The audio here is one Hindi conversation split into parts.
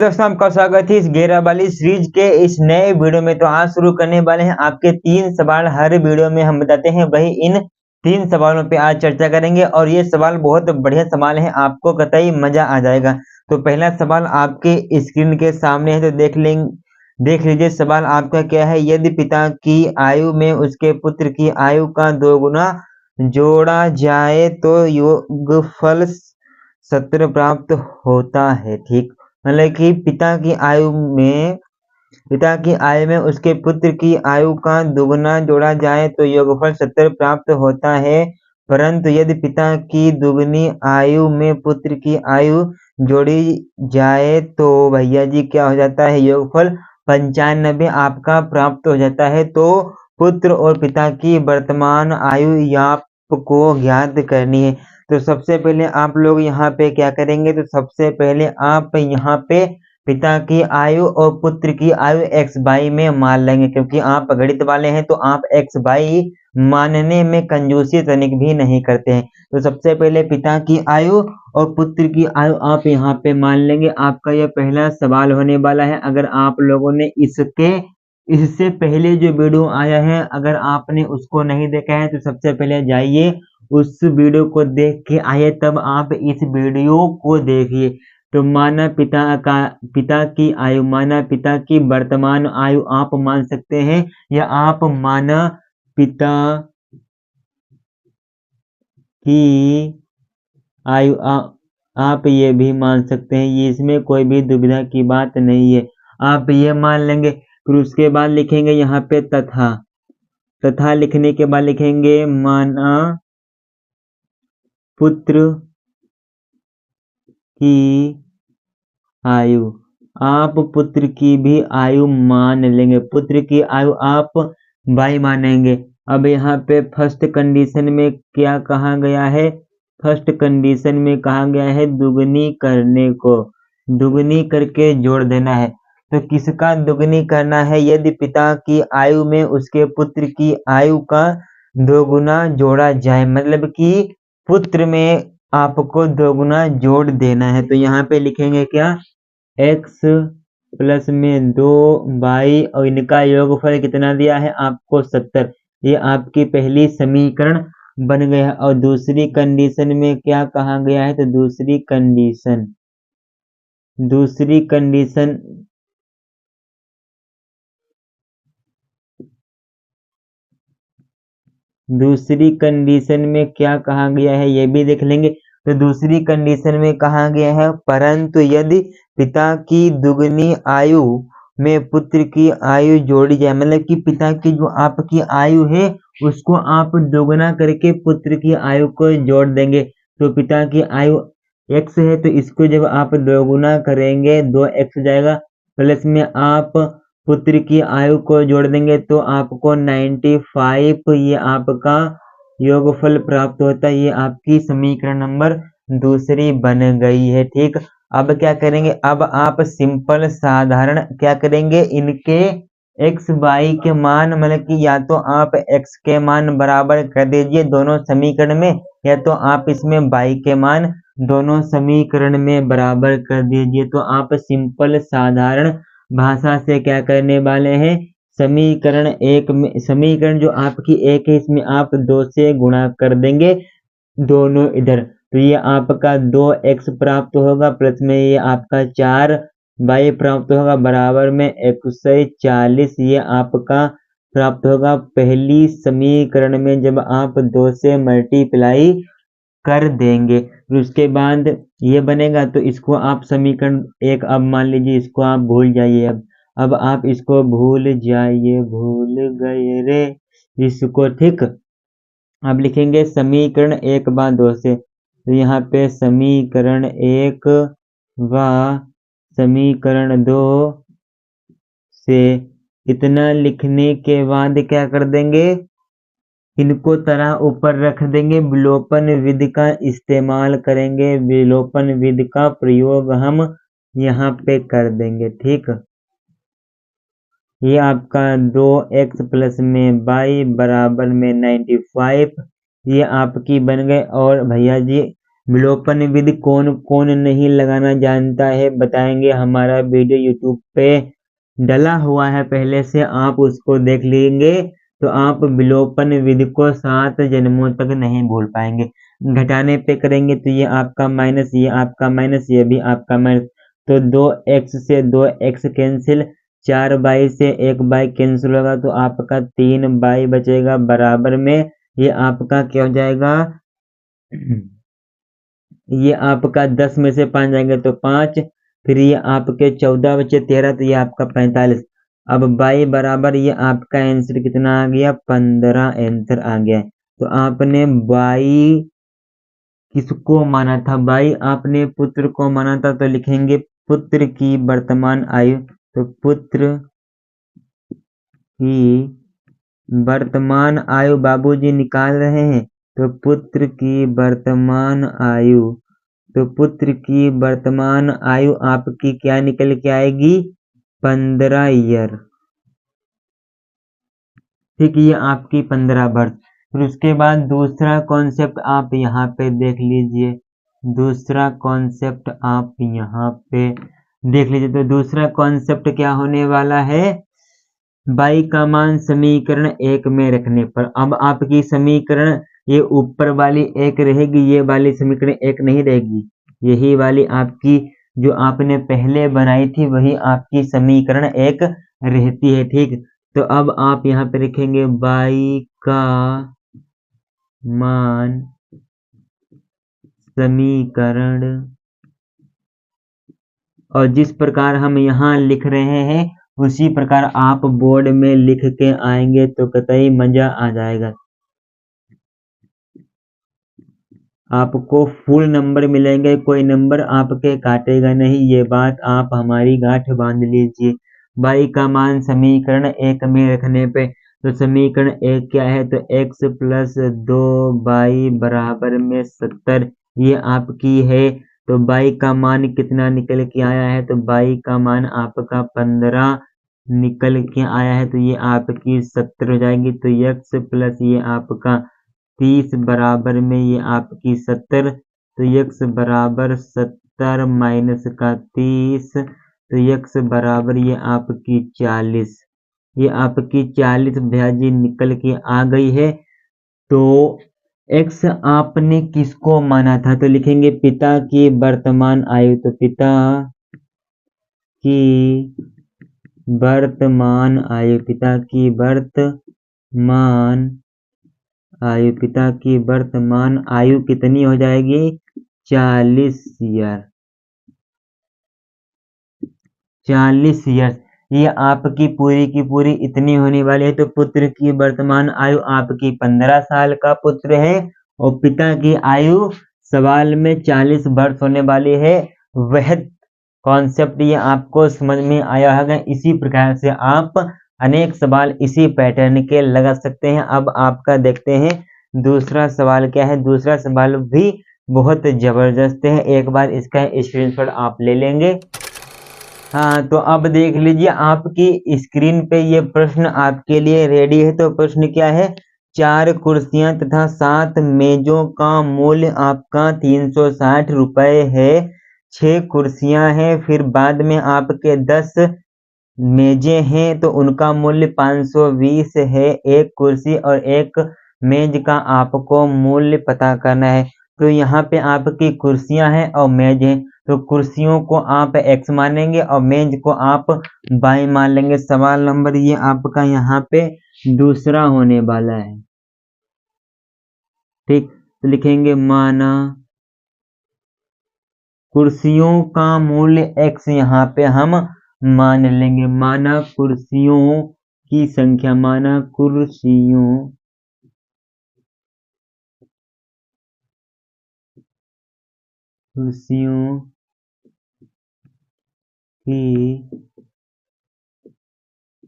दोस्तों आपका स्वागत है इस घेरा वाली सीरीज के इस नए वीडियो में। तो आज शुरू करने वाले हैं आपके 3 सवाल। हर वीडियो में हम बताते हैं वही इन 3 सवालों पे आज चर्चा करेंगे और ये सवाल बहुत बढ़िया सवाल है, आपको कतई मजा आ जाएगा। तो पहला सवाल आपके स्क्रीन के सामने है, तो देख लीजिए सवाल आपका क्या है। यदि पिता की आयु में उसके पुत्र की आयु का 2 गुना जोड़ा जाए तो योगफल 70 प्राप्त होता है। ठीक, मतलब कि पिता की आयु में उसके पुत्र की आयु का दुगुना जोड़ा जाए तो योगफल 70 प्राप्त होता है। परंतु यदि पिता की दुगनी आयु में पुत्र की आयु जोड़ी जाए तो भैया जी क्या हो जाता है, योगफल 95 आपका प्राप्त हो जाता है। तो पुत्र और पिता की वर्तमान आयु आपको ज्ञात करनी है। तो सबसे पहले आप लोग यहाँ पे क्या करेंगे, तो सबसे पहले आप यहाँ पे पिता की आयु और पुत्र की आयु x बाई में मान लेंगे, क्योंकि आप गणित वाले हैं तो आप x बाई मानने में कंजूसी तनिक भी नहीं करते हैं। तो सबसे पहले पिता की आयु और पुत्र की आयु आप यहाँ पे मान लेंगे। आपका यह पहला सवाल होने वाला है। अगर आप लोगों ने इससे पहले जो वीडियो आया है अगर आपने उसको नहीं देखा है तो सबसे पहले जाइए उस वीडियो को देख के आइए, तब आप इस वीडियो को देखिए। तो माना पिता की आयु, माना पिता की वर्तमान आयु आप मान सकते हैं, या आप माना पिता की आयु आप ये भी मान सकते हैं, ये इसमें कोई भी दुविधा की बात नहीं है। आप ये मान लेंगे। फिर उसके बाद लिखेंगे यहाँ पे तथा लिखने के बाद लिखेंगे माना पुत्र की आयु। आप पुत्र की भी आयु मान लेंगे, पुत्र की आयु आप बाई मानेंगे। अब यहाँ पे फर्स्ट कंडीशन में क्या कहा गया है, फर्स्ट कंडीशन में कहा गया है दुगनी करने को, दुगनी करके जोड़ देना है। तो किसका दुगनी करना है, यदि पिता की आयु में उसके पुत्र की आयु का 2 गुना जोड़ा जाए, मतलब कि पुत्र में आपको 2 गुना जोड़ देना है। तो यहाँ पे लिखेंगे क्या, x प्लस में 2 बाई और इनका योगफल कितना दिया है आपको 70। ये आपकी पहली समीकरण बन गया। और दूसरी कंडीशन में क्या कहा गया है, तो दूसरी कंडीशन में क्या कहा गया है ये भी देख लेंगे। तो दूसरी कंडीशन में कहा गया है परंतु यदि पिता की दुगनी आयु में पुत्र की आयु जोड़ी जाए, मतलब कि पिता की जो आपकी आयु है उसको आप दोगुना करके पुत्र की आयु को जोड़ देंगे। तो पिता की आयु x है तो इसको जब आप दोगुना करेंगे 2x जाएगा, प्लस में आप पुत्र की आयु को जोड़ देंगे तो आपको 95 ये आपका योगफल प्राप्त होता है। ये आपकी समीकरण नंबर दूसरी बन गई है। ठीक, अब क्या करेंगे, अब आप सिंपल साधारण क्या करेंगे, इनके x बाई के मान, मतलब कि या तो आप x के मान बराबर कर दीजिए दोनों समीकरण में, या तो आप इसमें बाई के मान दोनों समीकरण में बराबर कर दीजिए। तो आप सिंपल साधारण भाषा से क्या करने वाले हैं, समीकरण जो आपकी एक है इसमें आप 2 से गुणा कर देंगे दोनों इधर। तो ये आपका 2x प्राप्त होगा, प्लस में ये आपका 4 बाई प्राप्त होगा, बराबर में 140 ये आपका प्राप्त होगा पहली समीकरण में जब आप 2 से मल्टीप्लाई कर देंगे। फिर उसके बाद ये बनेगा, तो इसको आप समीकरण 1 अब मान लीजिए, इसको आप भूल जाइए। अब आप इसको भूल जाइए, भूल गए रे इसको। ठीक, अब लिखेंगे समीकरण 1 व 2 से। तो यहाँ पे समीकरण 1 व समीकरण 2 से इतना लिखने के बाद क्या कर देंगे, इनको तरह ऊपर रख देंगे, विलोपन विधि का इस्तेमाल करेंगे, विलोपन विधि का प्रयोग हम यहाँ पे कर देंगे। ठीक, ये आपका 2x प्लस में बाई बराबर में 95 ये आपकी बन गए। और भैया जी विलोपन विधि कौन कौन नहीं लगाना जानता है बताएंगे। हमारा वीडियो यूट्यूब पे डला हुआ है पहले से, आप उसको देख लेंगे तो आप विलोपन विधि को 7 जन्मों तक नहीं भूल पाएंगे। घटाने पे करेंगे तो ये आपका माइनस, ये आपका माइनस, ये भी आपका माइनस, तो 2x से 2x कैंसिल, 4y से 1y कैंसिल होगा तो आपका 3y बचेगा बराबर में। ये आपका क्या हो जाएगा, ये आपका 10 में से 5 जाएंगे तो 5, फिर ये आपके 14 बचे 13, तो ये आपका 45। अब y बराबर ये आपका आंसर कितना आ गया, 15 आंसर आ गया। तो आपने y किसको माना था, y आपने पुत्र को माना था, तो लिखेंगे पुत्र की वर्तमान आयु। तो पुत्र की वर्तमान आयु बाबूजी निकाल रहे हैं, तो पुत्र की वर्तमान आयु, तो पुत्र की वर्तमान आयु आपकी क्या निकल के आएगी, 15 ईयर। ठीक, ये आपकी 15 वर्ष। फिर उसके बाद दूसरा कॉन्सेप्ट आप यहाँ पे देख लीजिए, दूसरा कॉन्सेप्ट आप यहाँ पे देख लीजिए। तो दूसरा कॉन्सेप्ट क्या होने वाला है, y का मान समीकरण 1 में रखने पर। अब आपकी समीकरण ये ऊपर वाली 1 रहेगी, ये वाली समीकरण 1 नहीं रहेगी, यही वाली आपकी जो आपने पहले बनाई थी वही आपकी समीकरण 1 रहती है। ठीक, तो अब आप यहाँ पे लिखेंगे y का मान समीकरण, और जिस प्रकार हम यहाँ लिख रहे हैं उसी प्रकार आप बोर्ड में लिख के आएंगे तो कतई मजा आ जाएगा। आपको फुल नंबर मिलेंगे, कोई नंबर आपके काटेगा नहीं, ये बात आप हमारी गांठ बांध लीजिए। y का मान समीकरण 1 में रखने पे, तो समीकरण 1 क्या है, तो x प्लस 2y बराबर में 70, ये आपकी है। तो y का मान कितना निकल के आया है, तो y का मान आपका 15 निकल के आया है, तो ये आपकी 70 हो जाएगी। तो x प्लस ये आपका 30 बराबर में ये आपकी 70, तो x बराबर 70 माइनस का 30, तो x बराबर ये आपकी 40, ये आपकी 40 भैया जी निकल के आ गई है। तो x आपने किसको माना था, तो लिखेंगे पिता की वर्तमान आयु, तो पिता की वर्तमान आयु, पिता की वर्तमान आयु, पिता की वर्तमान आयु कितनी हो जाएगी, 40 ईयर, 40 ईयर, ये आपकी पूरी की पूरी इतनी होने वाली है। तो पुत्र की वर्तमान आयु आपकी 15 साल का पुत्र है और पिता की आयु सवाल में 40 वर्ष होने वाली है। वह कॉन्सेप्ट ये आपको समझ में आया होगा। इसी प्रकार से आप अनेक सवाल इसी पैटर्न के लगा सकते हैं। अब आपका देखते हैं दूसरा सवाल क्या है। दूसरा सवाल भी बहुत जबरदस्त है, एक बार इसका स्क्रीनशॉट आप ले लेंगे। हाँ, तो अब देख लीजिए आपकी स्क्रीन पे ये प्रश्न आपके लिए रेडी है। तो प्रश्न क्या है, 4 कुर्सियां तथा 7 मेजों का मूल्य आपका 360 रुपए है। 6 कुर्सियां हैं, फिर बाद में आपके 10 मेजें हैं तो उनका मूल्य 520 है। एक कुर्सी और एक मेज का आपको मूल्य पता करना है। तो यहाँ पे आपकी कुर्सियां हैं और मेज हैं, तो कुर्सियों को आप x मानेंगे और मेज को आप y मान लेंगे। सवाल नंबर ये आपका यहाँ पे दूसरा होने वाला है। ठीक, तो लिखेंगे माना कुर्सियों का मूल्य x यहाँ पे हम मान लेंगे। माना कुर्सियों की संख्या, माना कुर्सियों की,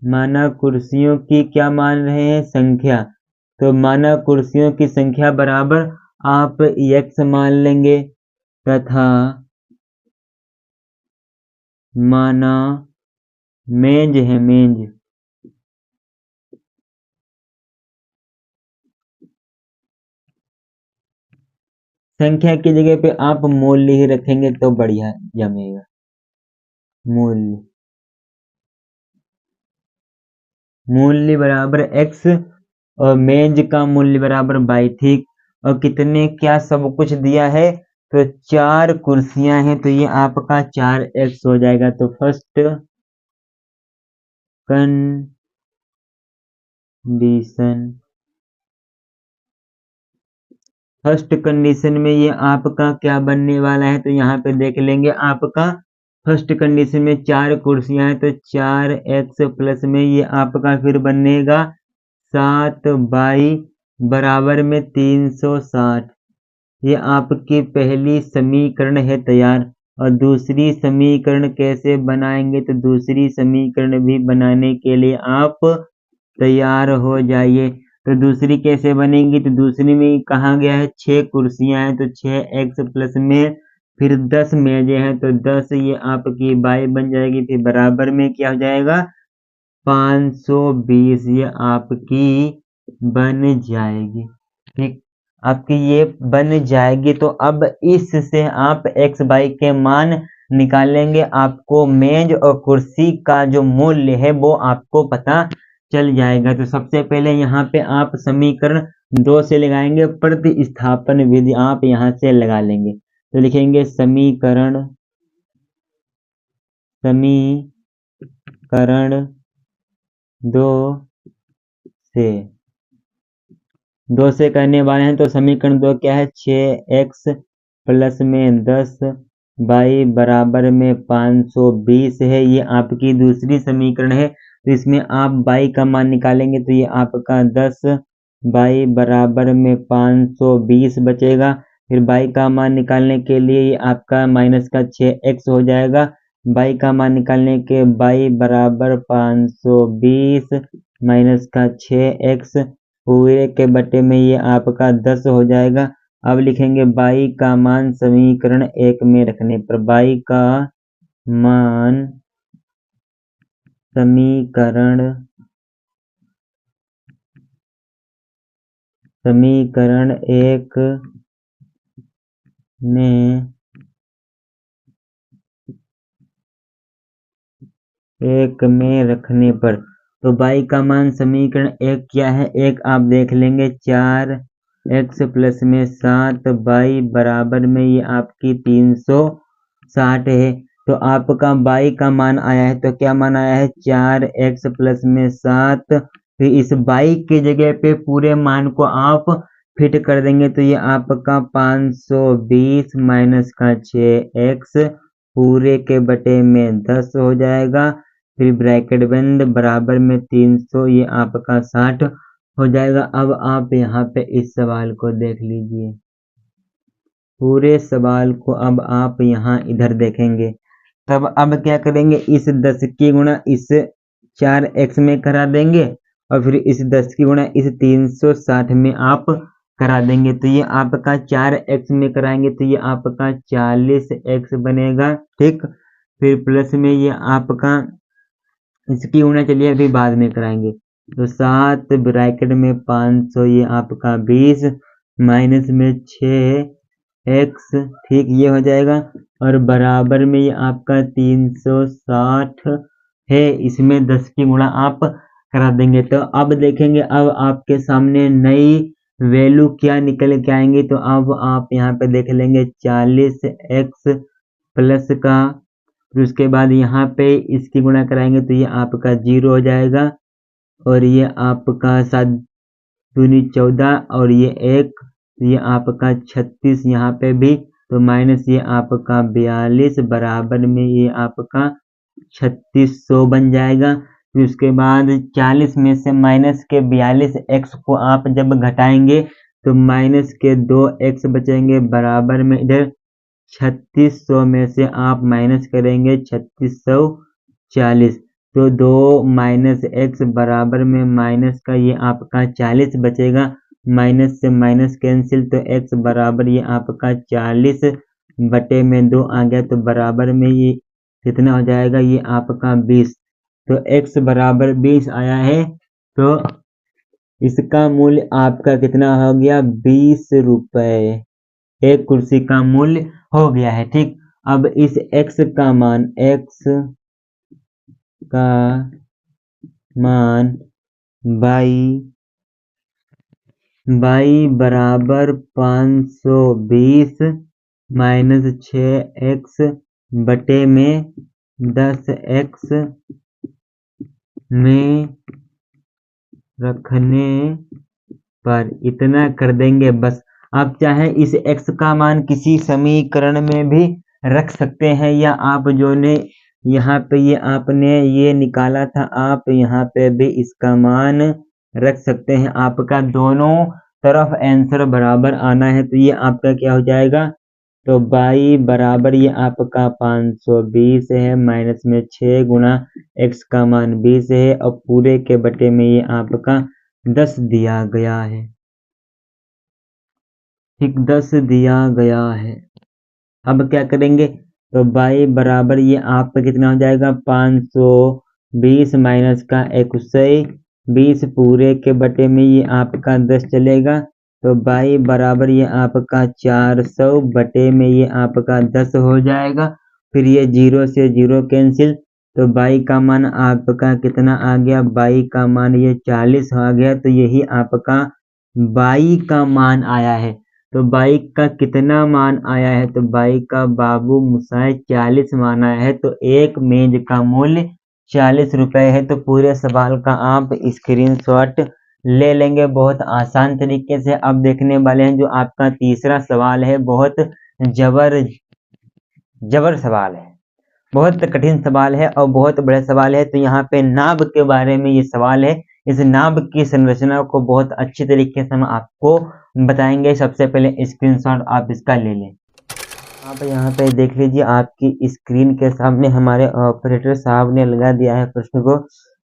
माना कुर्सियों की क्या मान रहे हैं, संख्या। तो माना कुर्सियों की संख्या बराबर आप x मान लेंगे तथा माना मेज है, मेज संख्या की जगह पे आप मूल्य ही रखेंगे तो बढ़िया जमेगा। मूल्य बराबर x और मेज का मूल्य बराबर y, ठीक। और कितने क्या सब कुछ दिया है, तो 4 कुर्सियां हैं, तो ये आपका 4x हो जाएगा। तो फर्स्ट कंडीशन में ये आपका क्या बनने वाला है, तो यहाँ पे देख लेंगे। आपका फर्स्ट कंडीशन में 4 कुर्सियां हैं, तो 4x प्लस में ये आपका फिर बनेगा 7y बराबर में 360। ये आपकी पहली समीकरण है तैयार। और दूसरी समीकरण कैसे बनाएंगे, तो दूसरी समीकरण भी बनाने के लिए आप तैयार हो जाइए। तो दूसरी कैसे बनेगी, तो दूसरी में कहा गया है 6 कुर्सियां हैं, तो 6x प्लस में फिर 10 मेजें हैं, तो 10 ये आपकी y बन जाएगी। फिर बराबर में क्या हो जाएगा, 520 ये आपकी बन जाएगी, ठीक। आपकी ये बन जाएगी। तो अब इससे आप x y के मान निकालेंगे। आपको मेज और कुर्सी का जो मूल्य है वो आपको पता चल जाएगा। तो सबसे पहले यहाँ पे आप समीकरण 2 से लगाएंगे, प्रतिस्थापन विधि आप यहाँ से लगा लेंगे। तो लिखेंगे समीकरण 2 से करने वाले हैं। तो समीकरण 2 क्या है, 6x प्लस में 10y बराबर में 520 है। ये आपकी दूसरी समीकरण है। तो इसमें आप y का मान निकालेंगे, तो ये आपका 10y बराबर में 520 बचेगा। फिर y का मान निकालने के लिए ये आपका माइनस का 6x हो जाएगा। y का मान निकालने के y बराबर 520 माइनस का 6x पूरे के बटे में ये आपका 10 हो जाएगा। अब लिखेंगे y का मान समीकरण 1 में रखने पर, y का मान समीकरण 1 में रखने पर, तो y का मान समीकरण 1 क्या है, 1 आप देख लेंगे, 4x प्लस में 7y बराबर में ये आपकी 360 है। तो आपका y का मान आया है, तो क्या मान आया है, 4x प्लस में 7। फिर इस y के जगह पे पूरे मान को आप फिट कर देंगे, तो ये आपका 520 माइनस का 6x पूरे के बटे में 10 हो जाएगा। फिर ब्रैकेट बंद बराबर में 300, ये आपका 60 हो जाएगा। अब आप यहाँ पे इस सवाल को देख लीजिए, पूरे सवाल को अब आप यहाँ इधर देखेंगे। तब अब क्या करेंगे, इस 10 की गुणा इस 4x में करा देंगे, और फिर इस 10 की गुणा इस 360 में आप करा देंगे। तो ये आपका 4x में कराएंगे, तो ये आपका 40x बनेगा, ठीक। फिर प्लस में ये आपका इसकी गुणा चलिए अभी बाद में कराएंगे। तो 7 ब्रैकेट में 500, ये आपका 20 माइनस में 6x, ठीक, ये हो जाएगा। और बराबर में ये आपका 360 है, इसमें 10 की गुणा आप करा देंगे। तो अब देखेंगे, अब आपके सामने नई वैल्यू क्या निकल के आएंगे। तो अब आप यहाँ पे देख लेंगे 40x प्लस का, फिर उसके बाद यहाँ पे इसकी गुणा कराएंगे, तो ये आपका 0 हो जाएगा। और ये आपका 7 दूनी 14, और ये 1, तो ये आपका 36 यहाँ पे भी, तो माइनस ये आपका 42 बराबर में ये आपका 3600 बन जाएगा। फिर उसके बाद 40 में से माइनस के 42x को आप जब घटाएंगे, तो माइनस के 2x बचेंगे बराबर में इधर 3600 में से आप माइनस करेंगे 3640, तो 2 माइनस x बराबर में माइनस का ये आपका 40 बचेगा। माइनस से माइनस कैंसिल, तो x बराबर ये आपका 40 बटे में 2 आ गया, तो बराबर में ये कितना हो जाएगा, ये आपका 20। तो x बराबर 20 आया है, तो इसका मूल्य आपका कितना हो गया, 20 रुपए। एक कुर्सी का मूल्य हो गया है। ठीक, अब इस x का मान y बराबर 520 माइनस 6x बटे में 10x में रखने पर इतना कर देंगे बस। आप चाहे इस x का मान किसी समीकरण में भी रख सकते हैं, या आप जो ने यहाँ पे ये आपने ये निकाला था, आप यहाँ पे भी इसका मान रख सकते हैं। आपका दोनों तरफ आंसर बराबर आना है, तो ये आपका क्या हो जाएगा, तो y बराबर ये आपका 520 है माइनस में 6 गुणा x का मान 20 है, और पूरे के बटे में ये आपका 10 दिया गया है। ठीक, 10 दिया गया है। अब क्या करेंगे, तो y बराबर ये आपका कितना हो जाएगा, 520 माइनस का 120 पूरे के बटे में ये आपका 10 चलेगा, तो y बराबर ये आपका 400 बटे में ये आपका 10 हो जाएगा। फिर ये 0 से 0 कैंसिल, तो y का मान आपका कितना आ गया, y का मान ये 40 आ गया। तो यही आपका y का मान आया है। तो y का कितना मान आया है, तो y का बाबू मुसाए 40 मान आया है। तो एक मेज का मूल्य 40 रुपए है। तो पूरे सवाल का आप स्क्रीनशॉट ले लेंगे बहुत आसान तरीके से। अब देखने वाले हैं जो आपका तीसरा सवाल है, बहुत जबर सवाल है, बहुत कठिन सवाल है और बहुत बड़ा सवाल है। तो यहाँ पे नाभ के बारे में ये सवाल है। इस नाभ की संरचना को बहुत अच्छी तरीके से हम आपको बताएंगे। सबसे पहले स्क्रीनशॉट आप इसका ले लें। आप यहाँ पे देख लीजिए, आपकी स्क्रीन के सामने हमारे ऑपरेटर साहब ने लगा दिया है प्रश्न को।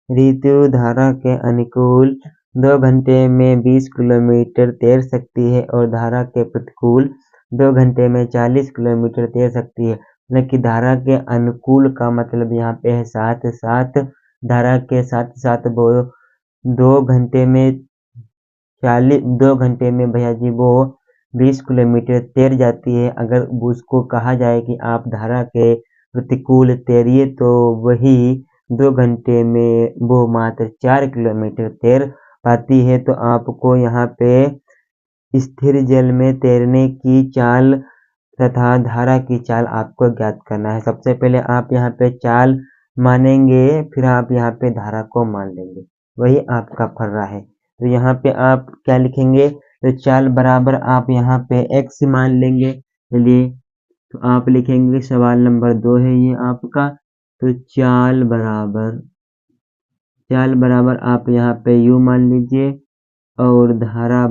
ऋतु धारा के अनुकूल 2 घंटे में 20 किलोमीटर तैर सकती है और धारा के प्रतिकूल 2 घंटे में 40 किलोमीटर तैर सकती है। मतलब कि धारा के अनुकूल का मतलब यहाँ पे है साथ साथ, धारा के साथ साथ वो 2 घंटे में 2 घंटे में भैया जी वो 20 किलोमीटर तैर जाती है। अगर उसको कहा जाए कि आप धारा के प्रतिकूल तैरिए, तो वही 2 घंटे में वो मात्र 4 किलोमीटर तैर पाती है। तो आपको यहाँ पे स्थिर जल में तैरने की चाल तथा धारा की चाल आपको ज्ञात करना है। सबसे पहले आप यहाँ पे चाल मानेंगे, फिर आप यहाँ पे धारा को मान लेंगे, वही आपका फर्रा है। तो यहाँ पे आप क्या लिखेंगे, तो चाल बराबर आप यहाँ पे x मान लेंगे। चलिए, तो आप लिखेंगे सवाल नंबर 2 है ये आपका। तो चाल बराबर आप यहाँ पे u मान लीजिए, और धारा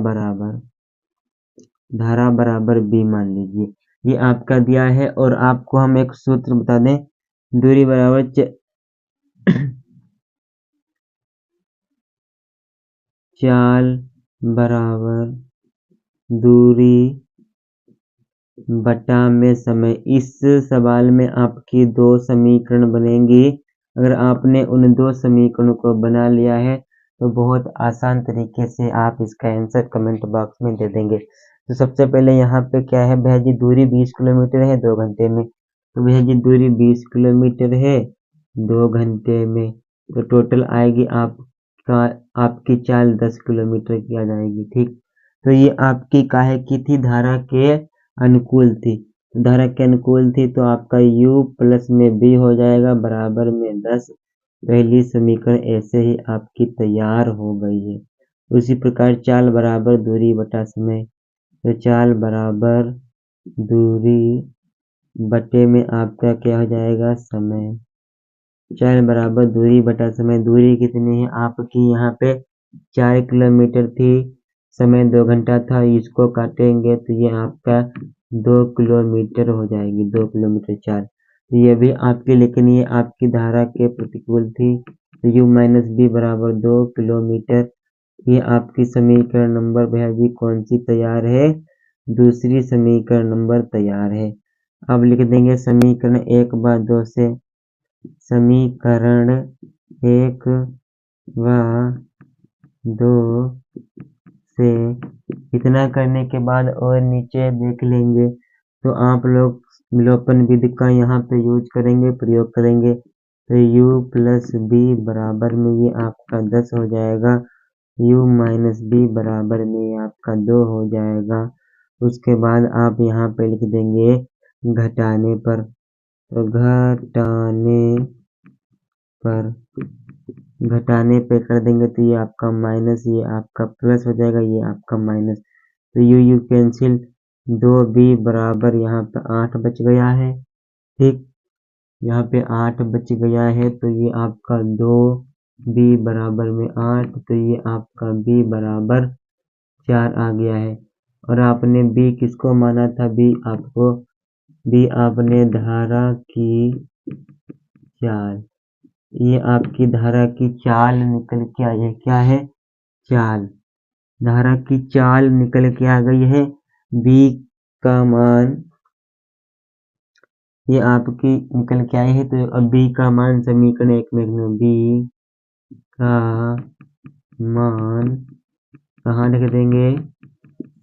बराबर b मान लीजिए। ये आपका दिया है। और आपको हम एक सूत्र बता दें, दूरी बराबर चाल बराबर दूरी बटा में समय। इस सवाल में आपकी 2 समीकरण बनेंगी। अगर आपने उन 2 समीकरणों को बना लिया है, तो बहुत आसान तरीके से आप इसका आंसर कमेंट बॉक्स में दे देंगे। तो सबसे पहले यहाँ पे क्या है भैया जी, दूरी 20 किलोमीटर है 2 घंटे में। तो भैया जी दूरी 20 किलोमीटर है 2 घंटे में, तो टोटल आएगी आपकी चाल 10 किलोमीटर की आ जाएगी। ठीक, तो ये आपकी काहे की थी, धारा के अनुकूल थी। धारा के अनुकूल थी, तो आपका u प्लस में b हो जाएगा बराबर में 10। पहली समीकरण ऐसे ही आपकी तैयार हो गई है। उसी प्रकार चाल बराबर दूरी बटा समय, तो चाल बराबर दूरी बटे में आपका क्या हो जाएगा, समय। चाल बराबर दूरी बटा समय। दूरी कितनी है आपकी, यहाँ पे 4 किलोमीटर थी, समय 2 घंटा था। इसको काटेंगे तो ये आपका 2 किलोमीटर हो जाएगी, 2 किलोमीटर 4। तो ये भी आपकी, लेकिन ये आपकी धारा के प्रतिकूल थी, तो u माइनस बी बराबर 2 किलोमीटर। ये आपकी समीकरण नंबर भैया जी कौन सी तैयार है, दूसरी समीकरण नंबर तैयार है। अब लिख देंगे समीकरण 1 व 2 से, समीकरण 1 व 2 से इतना करने के बाद और नीचे देख लेंगे तो आप लोग विलोपन विधि का यहाँ पे यूज करेंगे, प्रयोग करेंगे। तो u प्लस b बराबर में ये आपका 10 हो जाएगा, u माइनस b बराबर में ये आपका 2 हो जाएगा। उसके बाद आप यहाँ पे लिख देंगे घटाने पर, तो घटाने पे कर देंगे तो ये आपका माइनस, ये आपका प्लस हो जाएगा, ये आपका माइनस। तो यू कैंसिल, 2b बराबर यहाँ पे 8 बच गया है। ठीक, यहाँ पे 8 बच गया है तो ये आपका 2b बराबर में 8, तो ये आपका b बराबर 4 आ गया है। और आपने b किसको माना था? b आपने धारा की चाल, ये आपकी धारा की चाल निकल के आई है। क्या है? चाल। धारा की चाल निकल के आ गई है। b का मान ये आपकी निकल के आई है, तो अब b का मान समीकरण 1 में b का मान कहाँ लिख देंगे?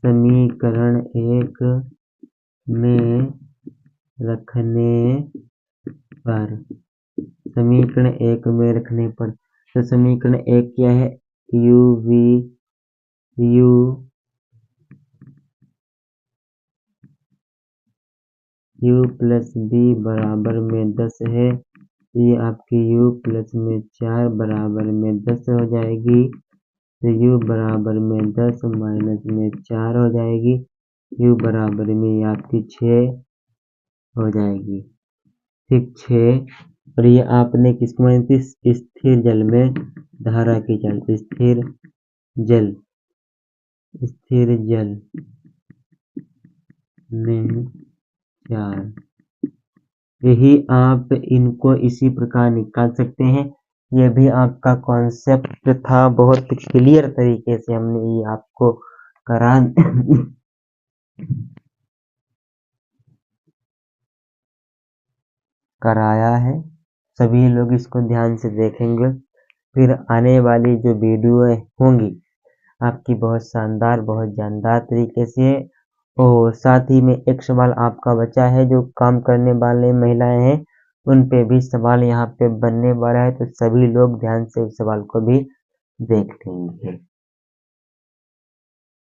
समीकरण 1 में रखने पर, समीकरण 1 में रखने पर, तो समीकरण 1 क्या है? u प्लस b बराबर में 10 है, ये आपकी u प्लस में 4 बराबर में 10 हो जाएगी। तो u बराबर में 10 माइनस में 4 हो जाएगी, u बराबर में ये आपकी 6 हो जाएगी। ठीक, 6। और ये आपने किसको मानी थी? स्थिर जल में धारा की चाल, स्थिर जल में चाल। यही आप इनको इसी प्रकार निकाल सकते हैं। ये भी आपका कॉन्सेप्ट था, बहुत क्लियर तरीके से हमने ये आपको कराया है। सभी लोग इसको ध्यान से देखेंगे, फिर आने वाली जो वीडियो होंगी आपकी बहुत शानदार, बहुत जानदार तरीके से। और साथ ही में एक सवाल आपका बचा है, जो काम करने वाले महिलाएं हैं उन पे भी सवाल यहाँ पे बनने वाला है, तो सभी लोग ध्यान से उस सवाल को भी देख लेंगे।